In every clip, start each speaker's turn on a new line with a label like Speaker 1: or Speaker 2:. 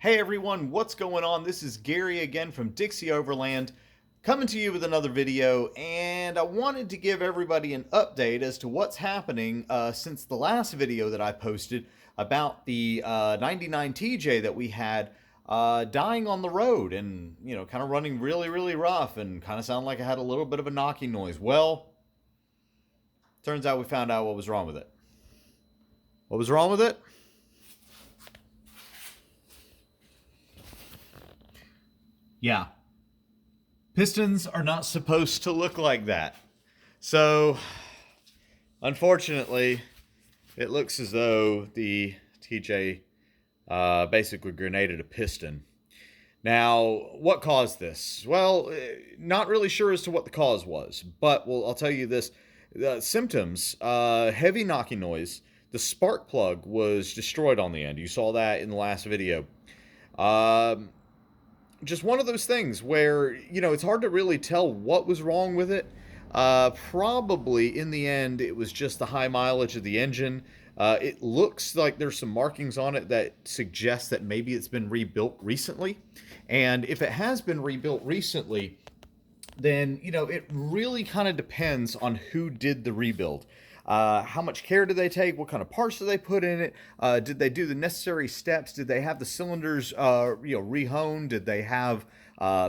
Speaker 1: Hey everyone, what's going on? This is Gary again from Dixie Overland, coming to you with another video, and I wanted to give everybody an update as to what's happening since the last video that I posted about the 99 TJ that we had dying on the road and, kind of running really rough and kind of sounded like it had a little bit of a knocking noise. Well, turns out we found out what was wrong with it. What was wrong with it? Yeah. Pistons are not supposed to look like that. So, unfortunately, it looks as though the TJ basically grenaded a piston. Now, what caused this? Well, not really sure as to what the cause was, but I'll tell you this. Symptoms, heavy knocking noise. The spark plug was destroyed on the end. You saw that in the last video. Just one of those things where, it's hard to really tell what was wrong with it. Probably in the end, it was just the high mileage of the engine. It looks like there's some markings on it that suggest that maybe it's been rebuilt recently. And if it has been rebuilt recently, then, it really kind of depends on who did the rebuild. How much care do they take? What kind of parts do they put in it? Did they do the necessary steps? Did they have the cylinders, rehoned? Did they have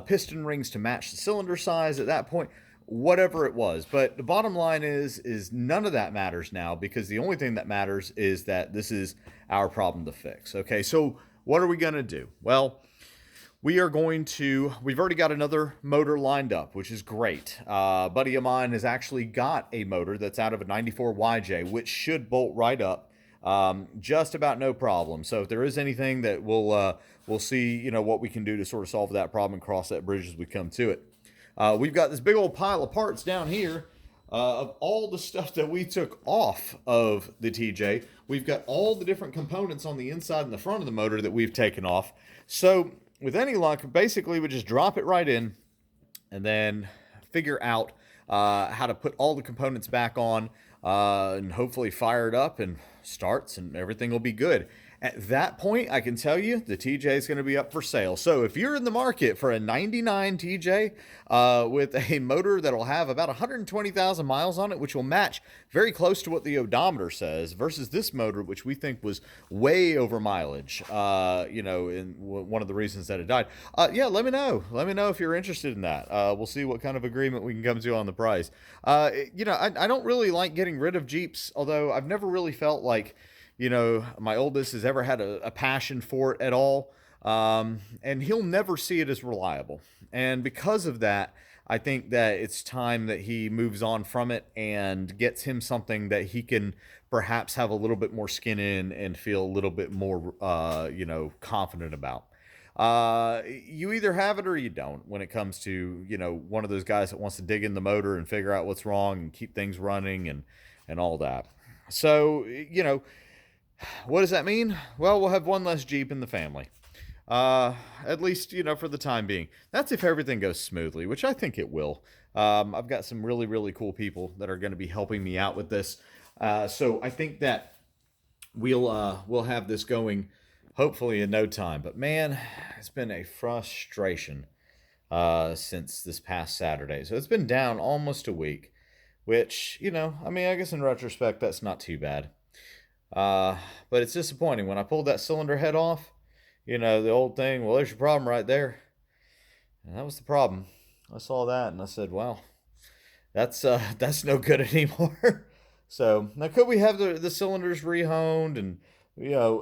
Speaker 1: piston rings to match the cylinder size at that point? Whatever it was. But the bottom line is none of that matters now, because the only thing that matters is that this is our problem to fix. Okay, so what are we going to do? Well, we've already got another motor lined up, which is great. A buddy of mine has actually got a motor that's out of a 94 YJ, which should bolt right up, just about no problem. So if there is anything that we'll see, what we can do to sort of solve that problem and cross that bridge as we come to it. We've got this big old pile of parts down here of all the stuff that we took off of the TJ. We've got all the different components on the inside and the front of the motor that we've taken off. So with any luck, basically we just drop it right in and then figure out how to put all the components back on and hopefully fire it up and starts and everything will be good. At that point, I can tell you the TJ is going to be up for sale. So if you're in the market for a 99 TJ with a motor that'll have about 120,000 miles on it, which will match very close to what the odometer says, versus this motor, which we think was way over mileage, in one of the reasons that it died. Yeah, let me know. Let me know if you're interested in that. We'll see what kind of agreement we can come to on the price. I don't really like getting rid of Jeeps, although I've never really felt like my oldest has ever had a passion for it at all. And he'll never see it as reliable. And because of that, I think that it's time that he moves on from it and gets him something that he can perhaps have a little bit more skin in and feel a little bit more, confident about. You either have it or you don't when it comes to, one of those guys that wants to dig in the motor and figure out what's wrong and keep things running and all that. So, what does that mean? Well, we'll have one less Jeep in the family. At least, for the time being. That's if everything goes smoothly, which I think it will. I've got some really cool people that are going to be helping me out with this. So I think that we'll have this going hopefully in no time. But man, it's been a frustration since this past Saturday. So it's been down almost a week, which, I guess in retrospect, that's not too bad. But it's disappointing. When I pulled that cylinder head off, the old thing, well, there's your problem right there. And that was the problem. I saw that and I said, well, that's no good anymore. So now could we have the cylinders rehoned and,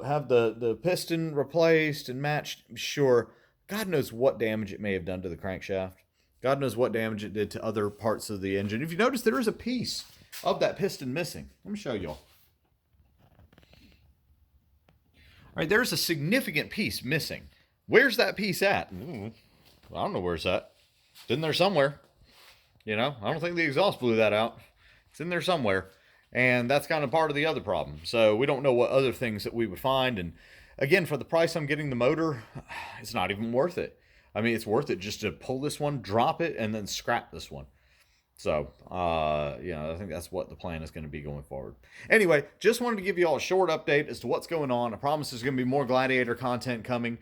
Speaker 1: have the piston replaced and matched? Sure. God knows what damage it may have done to the crankshaft. God knows what damage it did to other parts of the engine. If you notice, there is a piece of that piston missing. Let me show y'all. All right, there's a significant piece missing. Where's that piece at? I don't know where it's at. It's in there somewhere. I don't think the exhaust blew that out. It's in there somewhere. And that's kind of part of the other problem. So we don't know what other things that we would find. And again, for the price I'm getting the motor, it's not even worth it. I mean, it's worth it just to pull this one, drop it, and then scrap this one. So, I think that's what the plan is going to be going forward. Anyway, just wanted to give you all a short update as to what's going on. I promise there's going to be more Gladiator content coming.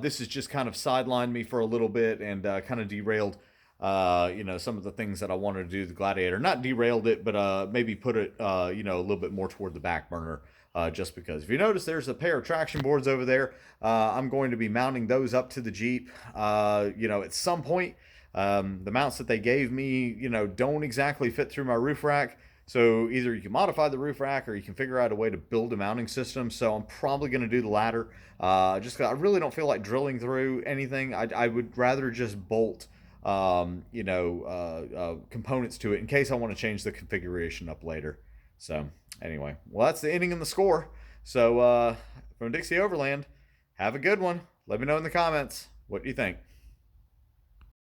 Speaker 1: This has just kind of sidelined me for a little bit and kind of derailed, some of the things that I wanted to do with the Gladiator. Not derailed it, but maybe put it, a little bit more toward the back burner. Just because. If you notice, there's a pair of traction boards over there. I'm going to be mounting those up to the Jeep, at some point. The mounts that they gave me, don't exactly fit through my roof rack. So either you can modify the roof rack or you can figure out a way to build a mounting system. So I'm probably going to do the latter. Just 'cause I really don't feel like drilling through anything. I would rather just bolt, components to it in case I want to change the configuration up later. So anyway, well, that's the inning and the score. So from Dixie Overland, have a good one. Let me know in the comments. What do you think?